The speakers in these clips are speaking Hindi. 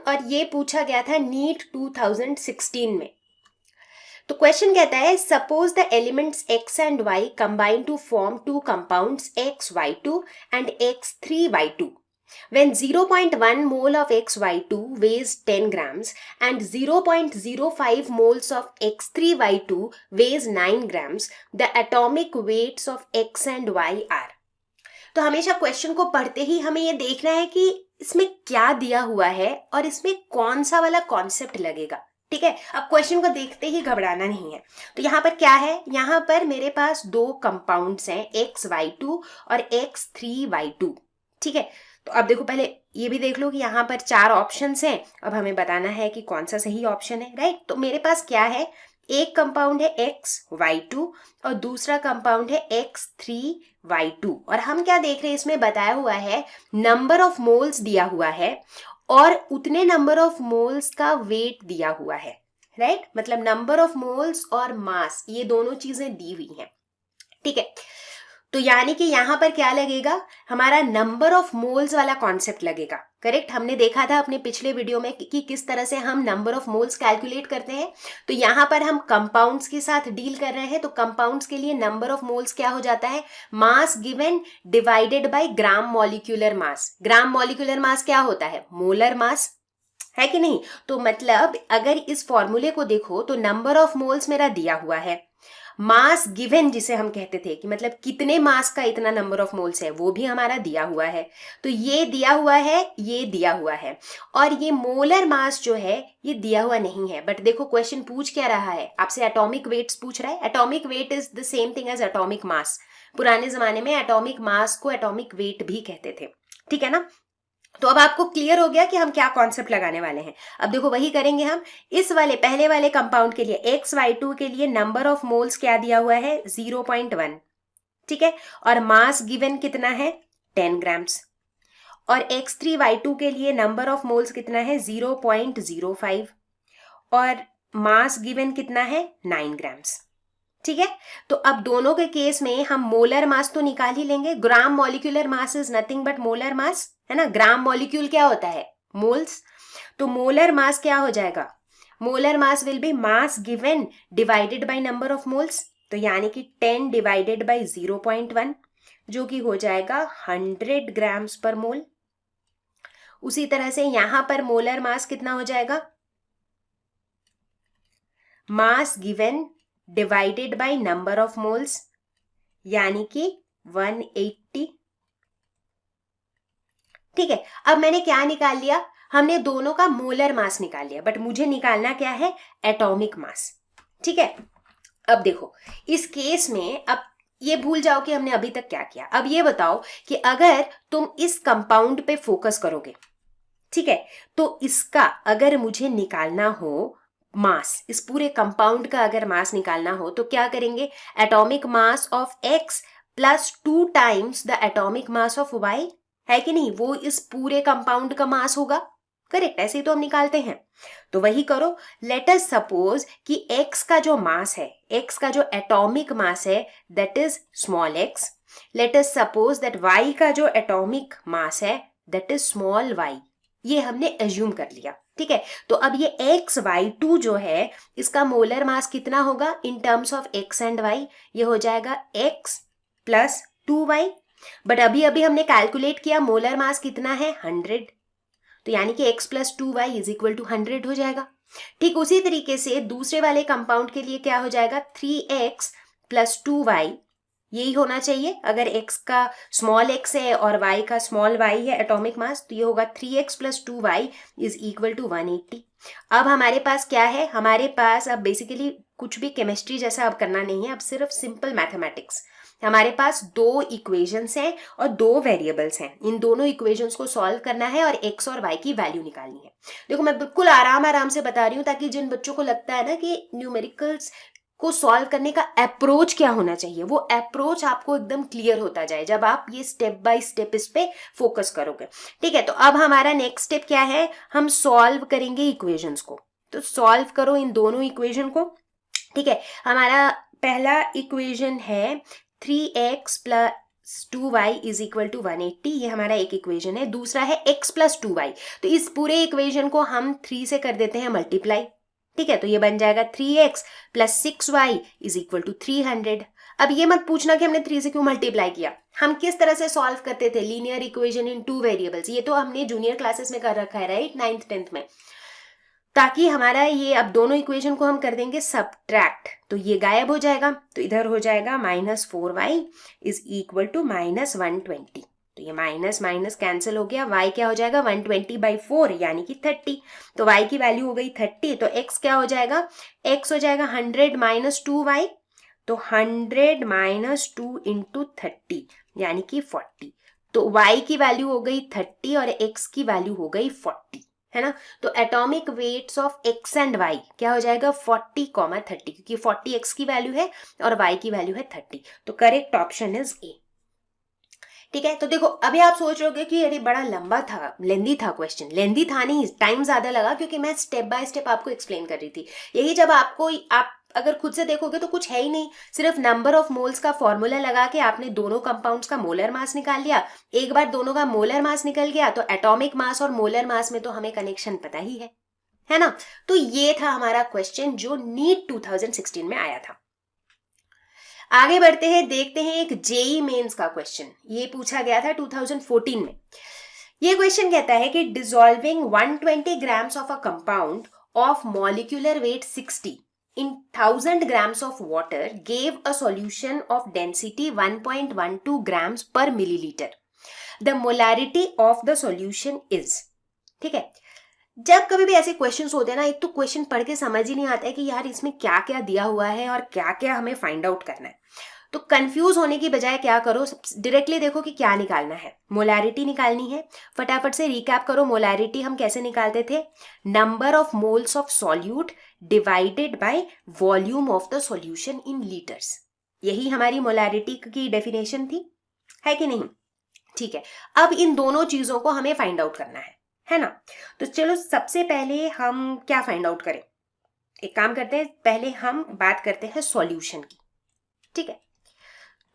और ये पूछा गया था नीट 2016 में। तो क्वेश्चन कहता है suppose the elements x and y combine to form two compounds XY2 and X3Y2 when 0.1 mole of XY2 weighs 10 grams and 0.05 moles of X3Y2 weighs 9 grams, the atomic weights of X and Y are। तो हमेशा क्वेश्चन को पढ़ते ही हमें ये देखना है कि इसमें क्या दिया हुआ है और इसमें कौन सा वाला कॉन्सेप्ट लगेगा। ठीक है, अब क्वेश्चन को देखते ही घबराना नहीं है। तो यहाँ पर क्या है, यहाँ पर मेरे पास दो कंपाउंड्स हैं XY2 और X3Y2। ठीक है, तो अब देखो, पहले ये भी देख लो कि यहाँ पर 4 ऑप्शंस हैं। अब हमें बताना है कि कौन सा सही ऑप्शन है, राइट। तो मेरे पास क्या है, एक कंपाउंड है XY2 और दूसरा कंपाउंड है X3Y2। और हम क्या देख रहे हैं, इसमें बताया हुआ है नंबर ऑफ मोल्स दिया हुआ है और उतने नंबर ऑफ मोल्स का वेट दिया हुआ है, राइट। मतलब नंबर ऑफ मोल्स और मास, ये दोनों चीजें दी हुई हैं। ठीक है, तो यानी कि यहाँ पर क्या लगेगा, हमारा नंबर ऑफ मोल्स वाला कॉन्सेप्ट लगेगा। करेक्ट, हमने देखा था अपने पिछले वीडियो में कि किस तरह से हम नंबर ऑफ मोल्स कैलकुलेट करते हैं। तो यहाँ पर हम कंपाउंड्स के साथ डील कर रहे हैं, तो कंपाउंड्स के लिए नंबर ऑफ मोल्स क्या हो जाता है, mass given divided by gram molecular mass. Gram molecular mass क्या होता है, मोलर मास, है कि नहीं। तो मतलब अगर इस फॉर्मूले को देखो तो नंबर ऑफ मोल्स मेरा दिया हुआ है, मास गिवन जिसे हम कहते थे कि मतलब कितने मास का इतना नंबर ऑफ मोल्स है, वो भी हमारा दिया हुआ है। तो ये दिया हुआ है, ये दिया हुआ है, और ये मोलर मास जो है ये दिया हुआ नहीं है। बट देखो क्वेश्चन पूछ क्या रहा है, आपसे एटॉमिक वेट्स पूछ रहा है। Atomic weight is the same thing as atomic mass. पुराने जमाने में एटॉमिक मास को एटॉमिक वेट भी कहते थे। ठीक है ना। तो अब आपको क्लियर हो गया कि हम क्या कॉन्सेप्ट लगाने वाले हैं। अब देखो वही करेंगे हम। इस वाले पहले वाले कंपाउंड के लिए XY2 के लिए नंबर ऑफ मोल्स क्या दिया हुआ है, 0.1। ठीक है, और मास गिवन कितना है, 10 ग्राम्स। और X3Y2 के लिए नंबर ऑफ मोल्स कितना है, 0.05, और मास गिवन कितना है, 9 ग्राम्स। ठीक है, तो अब दोनों के केस में हम मोलर मास तो निकाल ही लेंगे। Gram molecular mass is nothing but molar mass, है ना। ग्राम मॉलिक्यूल क्या होता है, मोल्स। तो मोलर मास क्या हो जाएगा, molar mass will B mass given divided by number of moles. तो यानी कि 10 डिवाइडेड बाय 0.1 जो कि हो जाएगा 100 ग्राम्स पर मोल। उसी तरह से यहां पर मोलर मास कितना हो जाएगा, mass given divided by number of moles, यानी कि 180। ठीक है, अब मैंने क्या निकाल लिया, हमने दोनों का मोलर मास निकाल लिया, बट मुझे निकालना क्या है, एटॉमिक मास। ठीक है, अब देखो इस केस में, अब ये भूल जाओ कि हमने अभी तक क्या किया। अब ये बताओ कि अगर तुम इस कंपाउंड पे फोकस करोगे, ठीक है, तो इसका अगर मुझे निकालना हो मास, इस पूरे कंपाउंड का अगर मास निकालना हो तो क्या करेंगे, atomic mass of X plus 2 times the atomic mass of Y, है कि नहीं। वो इस पूरे कंपाउंड का मास होगा। करेक्ट, ऐसे ही तो हम निकालते हैं। तो वही करो। लेट अस सपोज कि X का जो मास है, X का जो एटॉमिक मास है that is small x। Let us suppose that Y का जो एटॉमिक मास है दैट इज स्मॉल y। ये हमने एज्यूम कर लिया। ठीक है, तो अब ये XY2 जो है इसका मोलर मास कितना होगा in terms of X and Y, ये हो जाएगा X प्लस 2Y। बट अभी अभी हमने कैलकुलेट किया मोलर मास कितना है, 100। तो यानी कि X plus 2Y is equal to 100 हो जाएगा। ठीक उसी तरीके से दूसरे वाले कंपाउंड के लिए क्या हो जाएगा, 3X प्लस 2Y, यही होना चाहिए। अगर X का स्मॉल x है और Y का स्मॉल y है एटॉमिक मास, तो ये होगा 3X plus 2Y is equal to 180। अब हमारे पास क्या है, हमारे पास अब बेसिकली कुछ भी केमिस्ट्री जैसा अब करना नहीं है, अब सिर्फ सिंपल मैथमेटिक्स। हमारे पास 2 इक्वेशंस हैं और 2 वेरिएबल्स हैं। इन दोनों इक्वेशंस को सॉल्व करना है और X और Y की वैल्यू निकालनी है। देखो मैं बिल्कुल आराम से बता रही हूँ ताकि जिन बच्चों को लगता है ना कि न्यूमेरिकल्स को सॉल्व करने का अप्रोच क्या होना चाहिए, वो अप्रोच आपको एकदम क्लियर होता जाए जब आप ये स्टेप बाय स्टेप इस पे फोकस करोगे। ठीक है, तो अब हमारा नेक्स्ट स्टेप क्या है, हम सॉल्व करेंगे इक्वेशंस को। तो सॉल्व करो इन दोनों इक्वेशन को। ठीक है, हमारा पहला इक्वेशन है 3x plus 2y is equal to 180, ये हमारा एक इक्वेशन है। दूसरा है x प्लस 2y, तो इस पूरे इक्वेशन को हम 3 से कर देते हैं मल्टीप्लाई, ठीक है, तो ये बन जाएगा 3x plus 6y is equal to 300। अब ये मत पूछना कि हमने 3 से क्यों मल्टीप्लाई किया, हम किस तरह से सॉल्व करते थे लीनियर इक्वेशन इन 2 वेरिएबल्स, ये तो हमने जूनियर क्लासेस में कर रखा है, राइट, 9th 10th में, ताकि हमारा ये अब दोनों इक्वेशन को हम कर देंगे सब्ट्रैक्ट, तो ये गायब हो जाएगा, तो इधर हो जाएगा -4y इज इक्वल टू -120, तो ये माइनस माइनस कैंसिल हो गया, y क्या हो जाएगा 120/4 यानी कि 30, तो y की वैल्यू हो गई 30, तो x क्या हो जाएगा, x हो जाएगा 100 - 2y, तो 100 - 2 इंटू 30 यानी कि 40, तो y की वैल्यू हो गई 30 और x की वैल्यू हो गई 40, है ना। तो atomic weights of x and y क्या हो जाएगा 40, 30, क्योंकि 40 x की वैल्यू है और y की वैल्यू है 30, तो करेक्ट ऑप्शन इज ए, ठीक है। तो देखो अभी आप सोच रहे होगे कि अरे बड़ा लंबा था, लेंदी था क्वेश्चन, लेंदी था नहीं, टाइम ज्यादा लगा क्योंकि मैं स्टेप बाय स्टेप आपको एक्सप्लेन कर रही थी। यही जब आपको आप अगर खुद से देखोगे तो कुछ है ही नहीं, सिर्फ नंबर ऑफ मोल्स का फॉर्मूला लगा के आपने दोनों कंपाउंड्स का मोलर मास निकाल लिया, एक बार दोनों का मोलर मास निकल गया तो एटॉमिक मास और मोलर मास में तो हमें कनेक्शन पता ही है ना। तो ये था हमारा क्वेश्चन जो नीट 2016 में आया था। आगे बढ़ते हैं, देखते हैं एक जेई मेंस का क्वेश्चन, ये पूछा गया था 2014 में। ये क्वेश्चन कहता है कि dissolving 120 grams of a compound of molecular weight 60 in 1000 grams of water gave a solution of density 1.12 grams per milliliter. The molarity of the solution is, ठीक है। जब कभी भी ऐसे क्वेश्चंस होते हैं ना, एक तो क्वेश्चन पढ़ के समझ ही नहीं आता है कि यार इसमें क्या क्या दिया हुआ है और क्या क्या हमें फाइंड आउट करना है, तो कंफ्यूज होने की बजाय क्या करो, डायरेक्टली देखो कि क्या निकालना है, मोलैरिटी निकालनी है। फटाफट से रिकैप करो, मोलैरिटी हम कैसे निकालते थे, number of moles of solute divided by volume of the solution in litres, यही हमारी मोलैरिटी की डेफिनेशन थी, है कि नहीं, ठीक है। अब इन दोनों चीजों को हमें फाइंड आउट करना है ना। तो चलो सबसे पहले हम क्या फाइंड आउट करें, एक काम करते हैं, पहले हम बात करते हैं सॉल्यूशन की, ठीक है।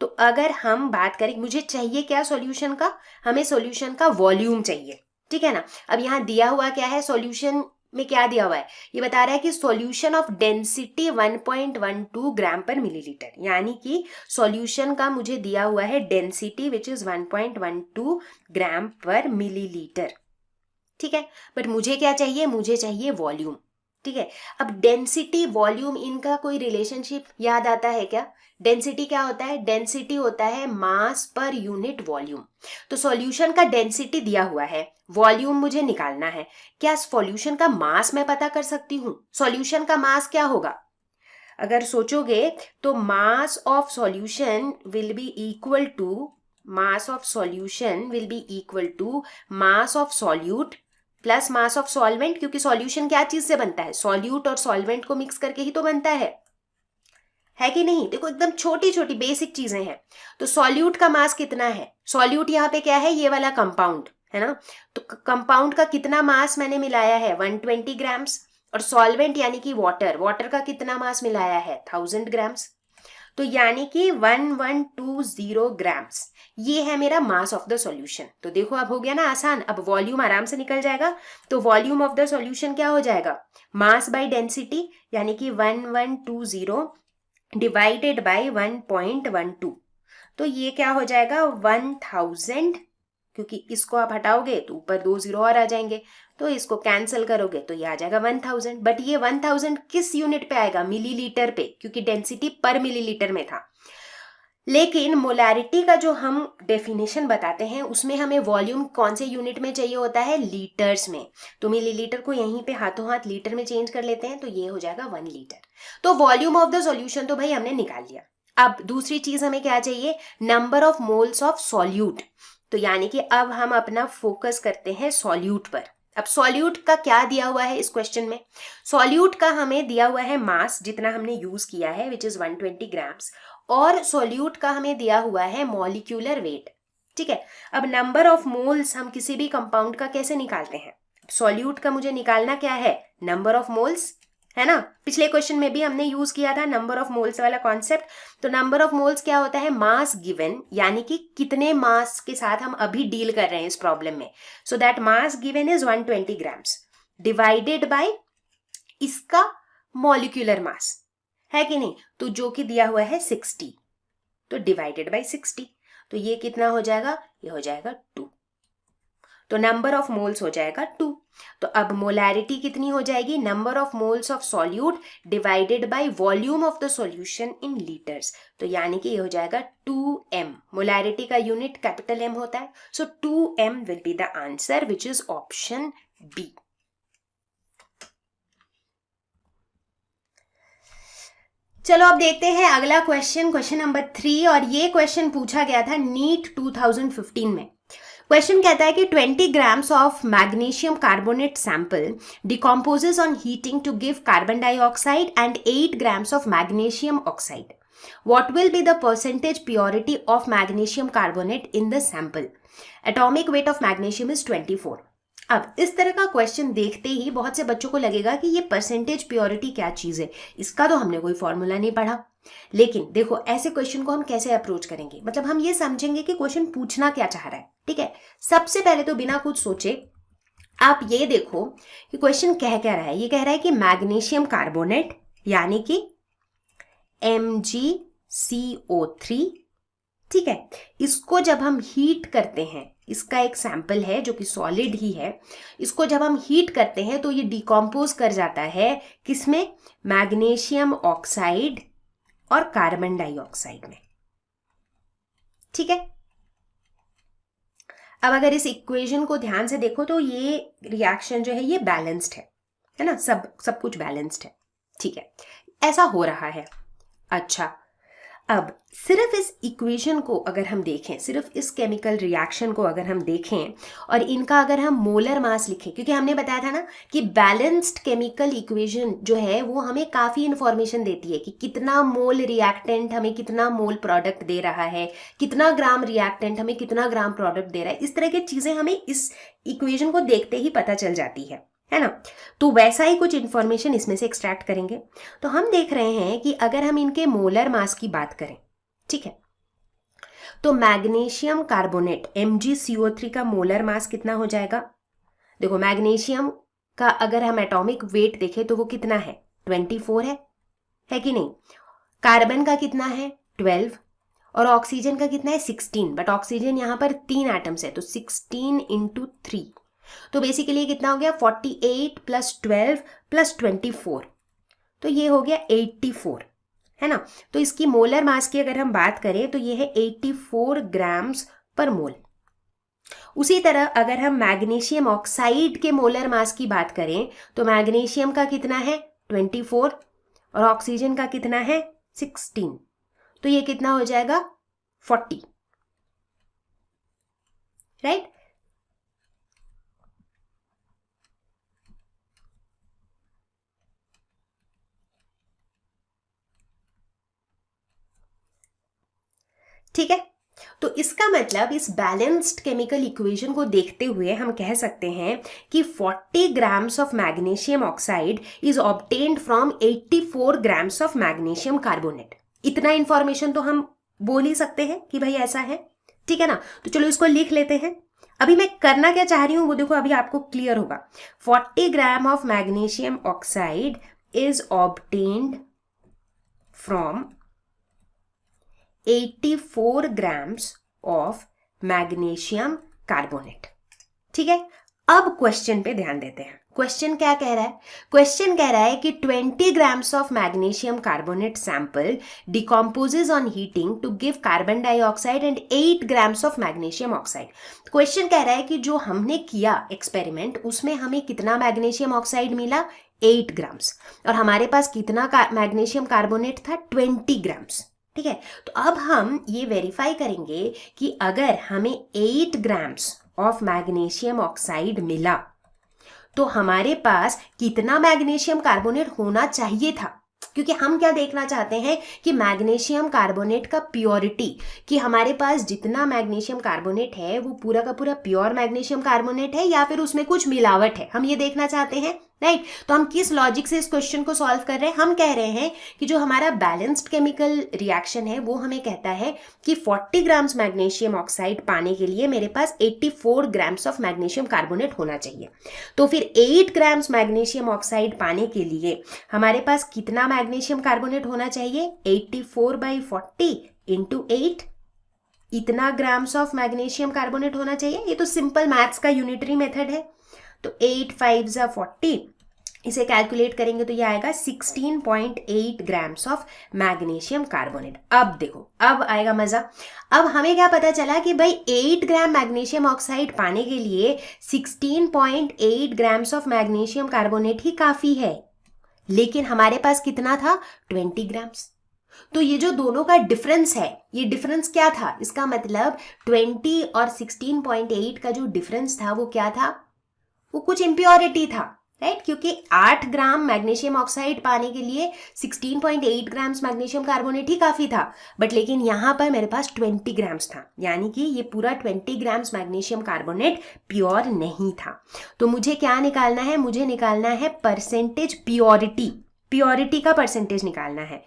तो अगर हम बात करें, मुझे चाहिए क्या सॉल्यूशन का, हमें सॉल्यूशन का वॉल्यूम चाहिए, ठीक है ना। अब यहाँ दिया हुआ क्या है, सॉल्यूशन में क्या दिया हुआ है, ये बता रहा है कि सॉल्यूशन ऑफ डेंसिटी 1.12 ग्राम पर मिलीलीटर, यानी कि सॉल्यूशन का मुझे दिया हुआ है डेंसिटी विच इज 1.12 ग्राम पर मिलीलीटर, ठीक है। बट मुझे क्या चाहिए, मुझे चाहिए वॉल्यूम, ठीक है। अब डेंसिटी वॉल्यूम इनका कोई रिलेशनशिप याद आता है क्या, डेंसिटी क्या होता है, डेंसिटी होता है मास पर यूनिट वॉल्यूम, तो सॉल्यूशन का डेंसिटी दिया हुआ है, वॉल्यूम मुझे निकालना है, क्या सॉल्यूशन का मास मैं पता कर सकती हूँ, सॉल्यूशन का मास क्या होगा, अगर सोचोगे तो mass of solution will be equal to mass of solution will be equal to mass of solute plus mass of solvent, क्योंकि सॉल्यूशन क्या चीज से बनता है, सॉल्यूट और सॉल्वेंट को मिक्स करके ही तो बनता है कि नहीं। देखो एकदम छोटी छोटी बेसिक चीजें हैं। तो सॉल्यूट का मास कितना है, सॉल्यूट यहाँ पे क्या है, ये वाला कंपाउंड है ना, तो कंपाउंड का कितना मास मैंने मिलाया है 120 ग्राम्स, और सॉल्वेंट यानी कि वाटर, वाटर का कितना मास मिलाया है 1000 ग्राम्स, तो यानी कि 1120 ग्राम्स, ये है मेरा मास ऑफ द सॉल्यूशन। तो देखो अब हो गया ना आसान, अब वॉल्यूम आराम से निकल जाएगा, तो वॉल्यूम ऑफ द सॉल्यूशन क्या हो जाएगा, मास बाय डेंसिटी, यानी कि 1120 डिवाइडेड बाय 1.12, तो ये क्या हो जाएगा 1000, क्योंकि इसको आप हटाओगे तो ऊपर 2 0 और आ जाएंगे, तो इसको कैंसिल करोगे तो ये आ जाएगा 1000, बट ये 1000 किस यूनिट पे आएगा, मिलीलीटर पे, क्योंकि डेंसिटी पर मिलीलीटर में था। लेकिन मोलैरिटी का जो हम डेफिनेशन बताते हैं उसमें हमें वॉल्यूम कौन से यूनिट में चाहिए होता है, लीटर्स में, तो मिलीलीटर को यहीं पे हाथों हाथ लीटर में चेंज कर लेते हैं, तो ये हो जाएगा 1 लीटर। तो वॉल्यूम ऑफ द सॉल्यूशन तो भाई हमने निकाल लिया। अब दूसरी चीज हमें क्या चाहिए, number of moles of solute, तो यानी कि अब हम अपना फोकस करते हैं सॉल्यूट पर। अब सॉल्यूट का क्या दिया हुआ है इस क्वेश्चन में, सॉल्यूट का हमें दिया हुआ है मास जितना हमने यूज किया है विच इज 120 ग्राम्स, और सॉल्यूट का हमें दिया हुआ है मॉलिक्यूलर वेट, ठीक है। अब नंबर ऑफ मोल्स हम किसी भी कंपाउंड का कैसे निकालते हैं, सॉल्यूट का मुझे निकालना क्या है, नंबर ऑफ मोल्स है ना। पिछले क्वेश्चन में भी हमने यूज किया था नंबर ऑफ मोल्स वाला कॉन्सेप्ट। तो नंबर ऑफ मोल्स क्या होता है, मास गिवन, यानी कि कितने मास के साथ हम अभी डील कर रहे हैं इस प्रॉब्लम में। So that mass given is 120 grams divided by इसका मॉलिक्यूलर मास, है कि नहीं। तो जो कि दिया हुआ है 60, तो डिवाइडेड बाय 60, तो ये कितना हो जाएगा, ये हो जाएगा 2। तो नंबर ऑफ मोल्स हो जाएगा 2। तो अब मोलैरिटी कितनी हो जाएगी, number of moles of solute divided by volume of the solution in litres. तो यानी कि ये हो जाएगा 2m। मोलैरिटी का यूनिट कैपिटल M होता है। So 2m will be the answer which is option B. चलो अब देखते हैं अगला क्वेश्चन, क्वेश्चन नंबर 3। और ये क्वेश्चन पूछा गया था नीट 2015 में। क्वेश्चन कहता है कि 20 grams of magnesium carbonate sample decomposes on heating to give carbon dioxide and 8 grams of magnesium oxide. What will be the percentage purity of magnesium carbonate in the sample? Atomic weight of magnesium is 24. अब इस तरह का क्वेश्चन देखते ही बहुत से बच्चों को लगेगा कि ये परसेंटेज प्योरिटी क्या चीज है, इसका तो हमने कोई फॉर्मूला नहीं पढ़ा। लेकिन देखो ऐसे क्वेश्चन को हम कैसे अप्रोच करेंगे, मतलब हम ये समझेंगे कि क्वेश्चन पूछना क्या चाह रहा है। ठीक है, सबसे पहले तो बिना कुछ सोचे आप ये देखो कि क्वेश्चन कह क्या रहा है। ये कह रहा है कि मैग्नीशियम कार्बोनेट यानी कि MgCO3, ठीक है, इसको जब हम हीट करते हैं, इसका एक सैंपल है जो कि सॉलिड ही है, इसको जब हम हीट करते हैं तो ये डिकम्पोज कर जाता है किसमें, मैग्नीशियम ऑक्साइड और कार्बन डाइऑक्साइड में। ठीक है, अब अगर इस इक्वेशन को ध्यान से देखो तो ये रिएक्शन जो है ये बैलेंस्ड है ना, सब कुछ बैलेंस्ड है। ठीक है, ऐसा हो रहा है। अच्छा, अब सिर्फ इस इक्वेशन को अगर हम देखें, सिर्फ इस केमिकल रिएक्शन को अगर हम देखें और इनका अगर हम मोलर मास लिखें, क्योंकि हमने बताया था ना कि बैलेंस्ड केमिकल इक्वेशन जो है वो हमें काफ़ी इंफॉर्मेशन देती है कि कितना मोल रिएक्टेंट हमें कितना मोल प्रोडक्ट दे रहा है, कितना ग्राम रिएक्टेंट हमें कितना ग्राम प्रोडक्ट दे रहा है। इस तरह की चीज़ें हमें इस इक्वेशन को देखते ही पता चल जाती है ना। तो वैसा ही कुछ इंफॉर्मेशन इसमें से एक्सट्रैक्ट करेंगे। तो हम देख रहे हैं कि अगर हम इनके मोलर मास की बात करें, ठीक है, तो मैग्नीशियम कार्बोनेट MgCO3 का मोलर मास कितना हो जाएगा। देखो मैग्नीशियम का अगर हम एटॉमिक वेट देखें तो वो कितना है, 24 है कि नहीं। कार्बन का कितना है, 12, और ऑक्सीजन का कितना है, 16। बट ऑक्सीजन यहाँ पर 3 एटम्स है तो 16 × 3, तो बेसिकली कितना हो गया, 48 + 12 + 24, तो ये हो गया 84, है ना। तो इसकी मोलर मास की अगर हम बात करें तो ये है 84 ग्राम्स पर मोल। उसी तरह अगर हम मैग्नीशियम ऑक्साइड के मोलर मास की बात करें तो मैग्नीशियम का कितना है, 24, और ऑक्सीजन का कितना है, 16, तो ये कितना हो जाएगा, 40, राइट। ठीक है, तो इसका मतलब इस बैलेंस्ड केमिकल इक्वेशन को देखते हुए हम कह सकते हैं कि 40 grams of magnesium oxide is obtained from 84 grams of magnesium carbonate. इतना इंफॉर्मेशन तो हम बोल ही सकते हैं कि भाई ऐसा है। ठीक है ना, तो चलो इसको लिख लेते हैं। अभी मैं करना क्या चाह रही हूं वो देखो, अभी आपको क्लियर होगा। 40 gram of magnesium oxide is obtained from 84 grams of magnesium carbonate। ठीक है, अब क्वेश्चन पे ध्यान देते हैं। क्वेश्चन क्या कह रहा है, क्वेश्चन कह रहा है कि 20 grams of magnesium carbonate sample decomposes on heating to give carbon dioxide and 8 grams of magnesium oxide। Question कह रहा है कि जो हमने किया एक्सपेरिमेंट उसमें हमें कितना मैग्नीशियम ऑक्साइड मिला, 8 ग्राम्स, और हमारे पास कितना मैग्नीशियम कार्बोनेट था, 20 ग्राम्स। ठीक है, तो अब हम ये वेरीफाई करेंगे कि अगर हमें 8 ग्राम्स ऑफ मैग्नीशियम ऑक्साइड मिला तो हमारे पास कितना मैग्नीशियम कार्बोनेट होना चाहिए था। क्योंकि हम क्या देखना चाहते हैं कि मैग्नीशियम कार्बोनेट का प्योरिटी, कि हमारे पास जितना मैग्नीशियम कार्बोनेट है वो पूरा का पूरा प्योर मैग्नीशियम कार्बोनेट है या फिर उसमें कुछ मिलावट है, हम ये देखना चाहते हैं राइट तो हम किस लॉजिक से इस क्वेश्चन को सॉल्व कर रहे हैं? हम कह रहे हैं कि जो हमारा बैलेंस्ड केमिकल रिएक्शन है वो हमें कहता है कि 40 ग्राम्स मैग्नीशियम ऑक्साइड पाने के लिए मेरे पास 84 ग्राम्स ऑफ मैग्नीशियम कार्बोनेट होना चाहिए। तो फिर 8 ग्राम्स मैग्नीशियम ऑक्साइड पाने के लिए हमारे पास कितना मैग्नीशियम कार्बोनेट होना चाहिए? 84/40 इंटू 8, इतना ग्राम्स ऑफ मैग्नीशियम कार्बोनेट होना चाहिए। ये तो सिंपल मैथ्स का यूनिटरी मेथड है। तो 8 5 जा 40, इसे कैलकुलेट करेंगे तो ये आएगा 16.8 ग्राम्स ऑफ मैग्नीशियम कार्बोनेट। अब देखो, अब आएगा मजा। अब हमें क्या पता चला कि भाई 8 ग्राम मैग्नीशियम ऑक्साइड पाने के लिए 16.8 ग्राम्स ऑफ मैग्नीशियम कार्बोनेट ही काफी है, लेकिन हमारे पास कितना था? 20 ग्राम्स। तो ये जो दोनों का डिफरेंस है, ये डिफरेंस क्या था? इसका मतलब 20 और 16.8 का जो डिफरेंस था वो क्या था? वो कुछ इम्प्योरिटी था, राइट? क्योंकि 8 ग्राम मैग्नीशियम ऑक्साइड पाने के लिए 16.8 ग्राम्स मैग्नीशियम कार्बोनेट ही काफी था, बट लेकिन यहां पर मेरे पास 20 ग्राम्स था, यानी कि ये पूरा 20 ग्राम्स मैग्नीशियम कार्बोनेट प्योर नहीं था। तो मुझे क्या निकालना है? मुझे निकालना है परसेंटेज प्योरिटी, प्योरिटी का परसेंटेज निकालना है।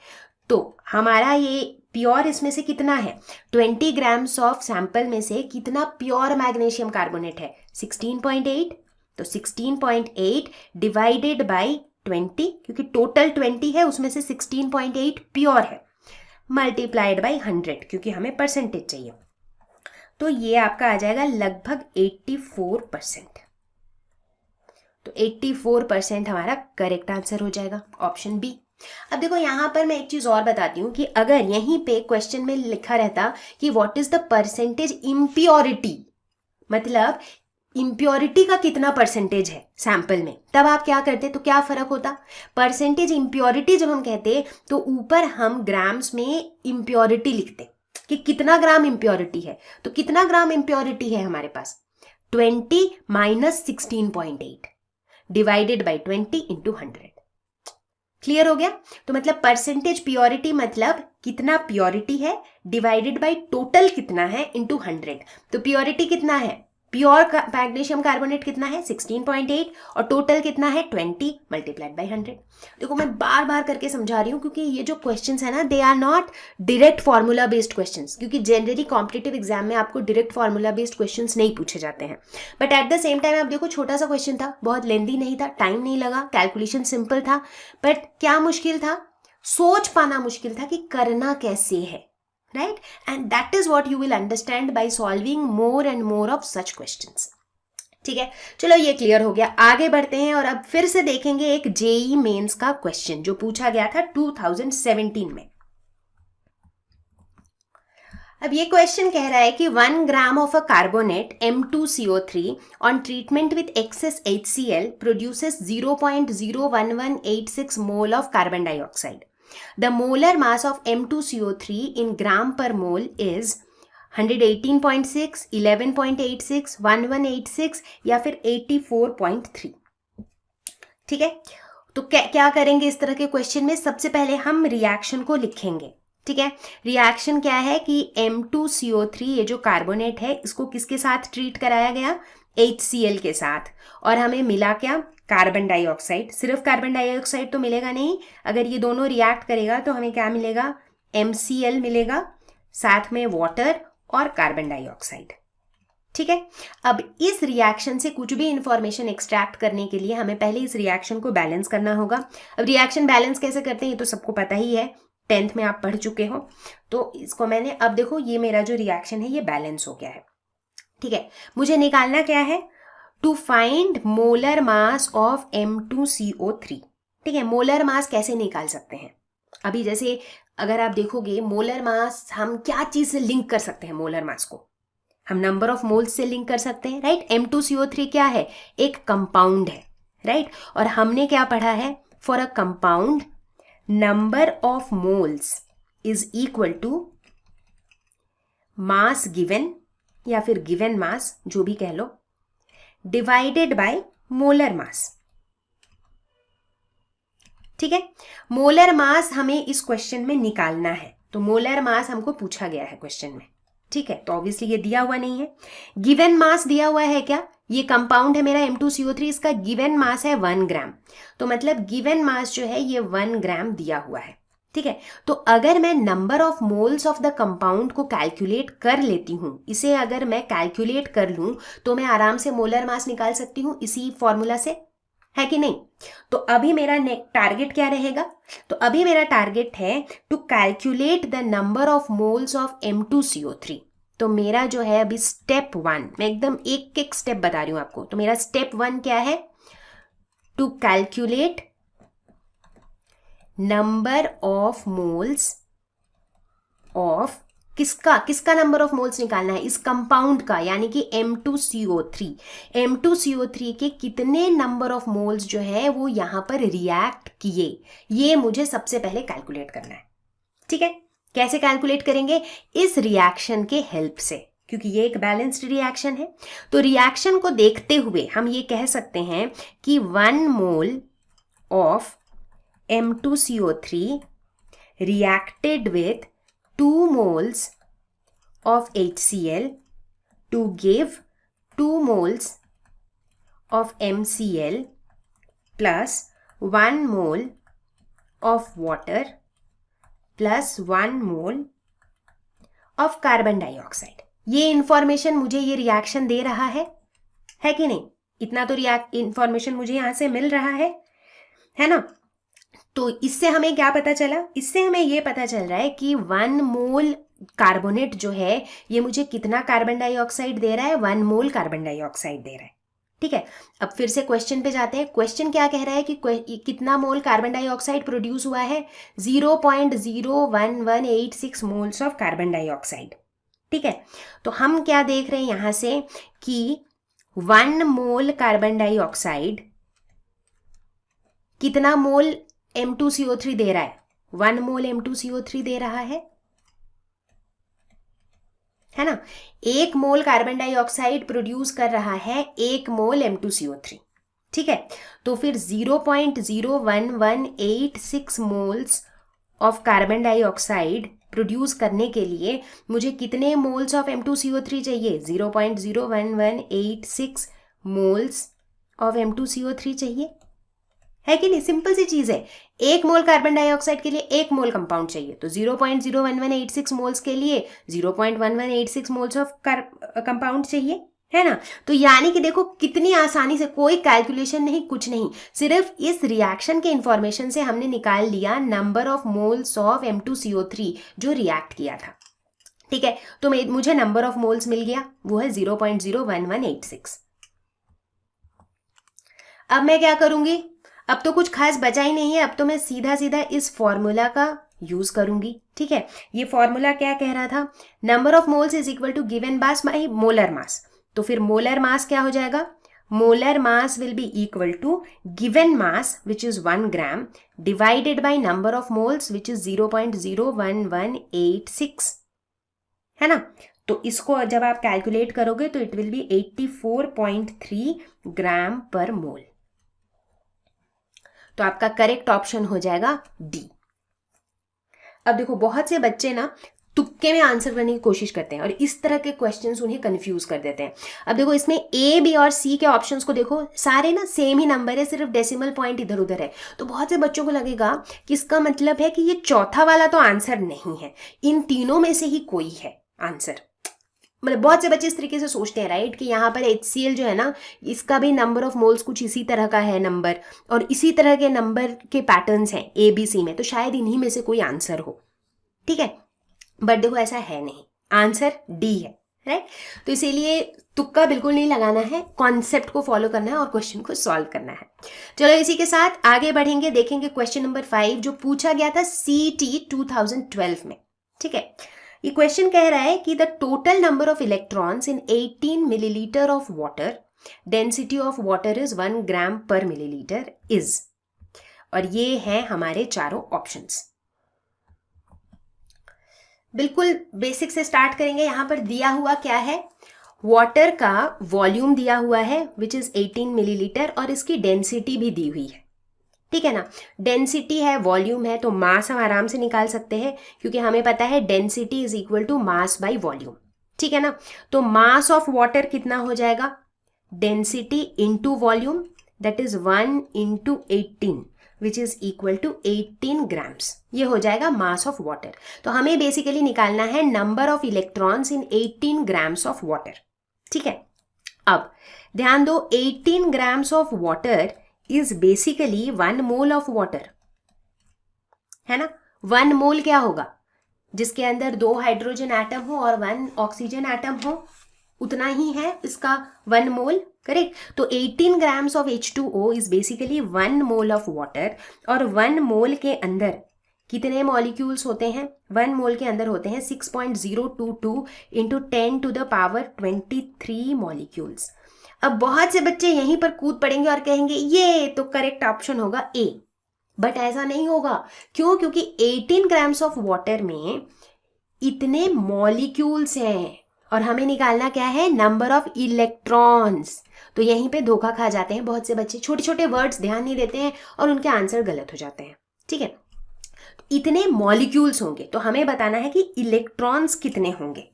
तो हमारा ये प्योर इसमें से कितना है? 20 ग्राम्स ऑफ सैंपल में से कितना प्योर मैग्नीशियम कार्बोनेट है? 16.8। तो 16.8 डिवाइडेड बाई 20, क्योंकि टोटल 20 है, उसमें से 16.8 प्योर है, मल्टीप्लाइड बाई 100, क्योंकि हमें परसेंटेज चाहिए। तो ये आपका आ जाएगा लगभग 84%। तो 84% हमारा करेक्ट आंसर हो जाएगा, ऑप्शन बी। अब देखो यहां पर मैं एक चीज और बताती हूं कि अगर यहीं पे क्वेश्चन में लिखा रहता कि what is the percentage impurity, मतलब इम्प्योरिटी का कितना परसेंटेज है सैंपल में, तब आप क्या करते? तो क्या फर्क होता? परसेंटेज इम्प्योरिटी जब हम कहते तो ऊपर हम ग्राम्स में इम्प्योरिटी लिखते कि कितना ग्राम इम्प्योरिटी है। तो कितना ग्राम इम्प्योरिटी है हमारे पास? 20 minus 16.8 divided by 20 into 100। Clear हो गया? तो मतलब परसेंटेज प्योरिटी मतलब कितना प्योरिटी है डिवाइडेड बाय टोटल कितना है इंटू 100। तो प्योरिटी कितना है? प्योर मैग्नीशियम कार्बोनेट कितना है? 16.8, और टोटल कितना है? 20 मल्टीप्लाइड बाय 100। देखो मैं बार बार करके समझा रही हूँ क्योंकि ये जो क्वेश्चंस है ना, they are not direct formula based questions, क्योंकि जनरली कॉम्पिटिटिव एग्जाम में आपको डायरेक्ट फार्मूला बेस्ड क्वेश्चंस नहीं पूछे जाते हैं। But at the same time आप देखो, छोटा सा क्वेश्चन था, बहुत लेंदी नहीं था, टाइम नहीं लगा, कैलकुलेशन सिंपल था, बट क्या मुश्किल था? सोच पाना मुश्किल था कि करना कैसे है, right? And that is what you will understand by solving more and more of such questions. ठीक है, चलो ये क्लियर हो गया। आगे बढ़ते हैं और अब फिर से देखेंगे एक जेई मेंस का क्वेश्चन जो पूछा गया था 2017 में। अब ये क्वेश्चन कह रहा है कि 1 gram of a carbonate M2CO3 on treatment with excess HCl produces 0.01186 mole of carbon dioxide. The molar mass of M2CO3 in gram per mole is 118.6, 11.86, 1186 या फिर 84.3। ठीक है, तो क्या करेंगे इस तरह के क्वेश्चन में? सबसे पहले हम रिएक्शन को लिखेंगे। ठीक है, रिएक्शन क्या है कि M2CO3 ये जो कार्बोनेट है इसको किसके साथ ट्रीट कराया गया? HCl के साथ, और हमें मिला क्या? Carbon dioxide. सिर्फ कार्बन डाइऑक्साइड तो मिलेगा नहीं, अगर ये दोनों रिएक्ट करेगा तो हमें क्या मिलेगा? MCl मिलेगा, साथ में वाटर और कार्बन डाइऑक्साइड। ठीक है, अब इस रिएक्शन से कुछ भी इंफॉर्मेशन एक्सट्रैक्ट करने के लिए हमें पहले इस रिएक्शन को बैलेंस करना होगा। अब रिएक्शन बैलेंस कैसे करते हैं ये तो सबको पता ही है, 10th में आप पढ़ चुके हो। तो इसको मैंने, अब देखो ये मेरा जो रिएक्शन है ये बैलेंस हो गया है। ठीक है, मुझे निकालना क्या है? To find molar mass of M2CO3। ठीक है, मोलर मास कैसे निकाल सकते हैं? अभी जैसे अगर आप देखोगे मोलर मास हम क्या चीज से लिंक कर सकते हैं? मोलर मास को हम नंबर ऑफ मोल्स से लिंक कर सकते हैं, राइट? M2CO3 क्या है? एक कंपाउंड है, राइट? और हमने क्या पढ़ा है? For a compound number of moles is equal to mass given, या फिर गिवन मास, जो भी कह लो, डिवाइडेड बाय मोलर मास। ठीक है, मोलर मास हमें इस क्वेश्चन में निकालना है, तो मोलर मास हमको पूछा गया है क्वेश्चन में। ठीक है, तो ऑब्वियसली ये दिया हुआ नहीं है। गिवन मास दिया हुआ है क्या? ये कंपाउंड है मेरा M2CO3, इसका गिवन मास है 1 ग्राम, तो मतलब गिवन मास जो है ये 1 ग्राम दिया हुआ है, ठीक है। तो अगर मैं number of moles of the compound को कैलकुलेट कर लेती हूँ, इसे अगर मैं कैलकुलेट कर लूँ तो मैं आराम से मोलर मास निकाल सकती हूँ इसी फॉर्मूला से, है कि नहीं। तो अभी मेरा टारगेट क्या रहेगा, तो अभी मेरा टारगेट है to calculate the number of moles of M2CO3। तो मेरा जो है अभी स्टेप 1, मैं एकदम एक एक स्टेप बता रही हूं आपको, तो मेरा स्टेप 1 क्या है, to calculate number of moles of किसका नंबर ऑफ मोल्स निकालना है, इस कंपाउंड का, यानी कि M2CO3। M2CO3 के कितने नंबर ऑफ मोल्स जो है वो यहां पर रिएक्ट किए, ये मुझे सबसे पहले कैलकुलेट करना है, ठीक है। कैसे कैलकुलेट करेंगे, इस रिएक्शन के हेल्प से, क्योंकि ये एक बैलेंस्ड रिएक्शन है। तो रिएक्शन को देखते हुए हम ये कह सकते हैं कि 1 mole of M2CO3 reacted with 2 moles of HCl to give 2 moles of MCl plus 1 mole of water plus 1 mole of carbon dioxide। ये इंफॉर्मेशन मुझे ये रिएक्शन दे रहा है कि नहीं, इतना तो इंफॉर्मेशन मुझे यहां से मिल रहा है ना। तो इससे हमें क्या पता चला, इससे हमें ये पता चल रहा है कि 1 मोल कार्बोनेट जो है ये मुझे कितना कार्बन डाइऑक्साइड दे रहा है, 1 मोल कार्बन डाइऑक्साइड दे रहा है, ठीक है। अब फिर से क्वेश्चन पे जाते हैं। क्वेश्चन क्या कह रहा है कि कितना मोल कार्बन डाइऑक्साइड प्रोड्यूस हुआ है, 0.01186 मोल्स ऑफ कार्बन डाइऑक्साइड, ठीक है। तो हम क्या देख रहे हैं यहां से कि 1 मोल कार्बन डाइऑक्साइड कितना मोल M2CO3 दे रहा है, 1 मोल M2CO3 दे रहा है ना। 1 मोल कार्बन डाइऑक्साइड प्रोड्यूस कर रहा है 1 मोल M2CO3, ठीक है। तो फिर 0.01186 moles of carbon dioxide produce करने के लिए मुझे कितने मोल्स ऑफ M2CO3 चाहिए, 0.01186 मोल्स ऑफ M2CO3 चाहिए, है कि नहीं। सिंपल सी चीज है, 1 मोल कार्बन डाइऑक्साइड के लिए 1 मोल कंपाउंड चाहिए, तो 0.01186 मोल्स के लिए 0.1186 मोल्स ऑफ कंपाउंड चाहिए, है ना। तो यानी कि देखो कितनी आसानी से, कोई कैलकुलेशन नहीं, कुछ नहीं, सिर्फ इस रिएक्शन के इंफॉर्मेशन से हमने निकाल लिया number of moles of M2CO3 जो रिएक्ट किया था, ठीक है। तो मुझे नंबर ऑफ मोल्स मिल गया, वो है 0.01186। अब मैं क्या करूंगी, अब तो कुछ खास बचा ही नहीं है, अब तो मैं सीधा सीधा इस फॉर्मूला का यूज करूंगी, ठीक है। ये फॉर्मूला क्या कह रहा था, number of moles is equal to given mass by molar mass. तो फिर मोलर मास क्या हो जाएगा, molar mass will be equal to given mass which is 1 gram divided by number of moles which is 0.01186, है ना। तो इसको जब आप कैलकुलेट करोगे तो इट विल बी 84.3 ग्राम पर मोल। तो आपका करेक्ट ऑप्शन हो जाएगा डी। अब देखो बहुत से बच्चे ना तुक्के में आंसर करने की कोशिश करते हैं और इस तरह के क्वेश्चंस उन्हें कंफ्यूज कर देते हैं। अब देखो इसमें ए, बी और सी के ऑप्शंस को देखो, सारे ना सेम ही नंबर है, सिर्फ डेसिमल पॉइंट इधर उधर है। तो बहुत से बच्चों को लगेगा कि इसका मतलब है कि ये चौथा वाला तो आंसर नहीं है, इन तीनों में से ही कोई है आंसर। मतलब बहुत से बच्चे इस तरीके से सोचते हैं, राइट, कि यहाँ पर HCl जो है ना, इसका भी नंबर ऑफ मोल्स कुछ इसी तरह का है नंबर, और इसी तरह के नंबर के पैटर्न्स हैं ABC में, तो शायद इन्हीं में से कोई आंसर हो, ठीक है। बट देखो ऐसा है नहीं, आंसर डी है, राइट। तो इसीलिए तुक्का बिल्कुल नहीं लगाना है, कॉन्सेप्ट को फॉलो करना है और क्वेश्चन को सॉल्व करना है। चलो इसी के साथ आगे बढ़ेंगे, देखेंगे क्वेश्चन नंबर 5 जो पूछा गया था CET 2012 में, ठीक है। ये क्वेश्चन कह रहा है कि the total number of electrons in 18 millilitre of water, density of water is 1 ग्राम पर मिलीलीटर इज, और ये हैं हमारे चारों ऑप्शंस। बिल्कुल बेसिक से स्टार्ट करेंगे। यहां पर दिया हुआ क्या है, वाटर का वॉल्यूम दिया हुआ है विच इज 18 मिलीलीटर और इसकी डेंसिटी भी दी हुई है, ठीक है ना। डेंसिटी है, वॉल्यूम है, तो मास हम आराम से निकाल सकते हैं क्योंकि हमें पता है density is equal to mass by volume, ठीक है ना। तो मास ऑफ वाटर कितना हो जाएगा, density into volume, that is 1 into 18 which is equal to 18 grams. ये हो जाएगा मास ऑफ वाटर. तो हमें बेसिकली निकालना है number of electrons in 18 grams of water. ठीक है, अब ध्यान दो, 18 grams of water is basically 1 mole of water, है ना. 1 मोल क्या होगा, जिसके अंदर 2 हाइड्रोजन एटम हो और 1 ऑक्सीजन एटम हो, उतना ही है इसका 1 मोल. करेक्ट. तो 18 grams of H2O is basically 1 mole of water. और 1 मोल के अंदर कितने मॉलिक्यूल्स होते हैं? 1 मोल के अंदर होते हैं 6.022 into 10 to the power 23 molecules. अब बहुत से बच्चे यहीं पर कूद पड़ेंगे और कहेंगे ये तो करेक्ट ऑप्शन होगा ए. बट ऐसा नहीं होगा. क्यों? क्योंकि 18 ग्राम्स ऑफ वाटर में इतने मॉलिक्यूल्स हैं और हमें निकालना क्या है? Number of electrons. तो यहीं पे धोखा खा जाते हैं बहुत से बच्चे, छोटे छोटे वर्ड्स ध्यान नहीं देते हैं और उनके आंसर गलत हो जाते हैं. ठीक है, इतने मॉलिक्यूल्स होंगे तो हमें बताना है कि इलेक्ट्रॉन्स कितने होंगे.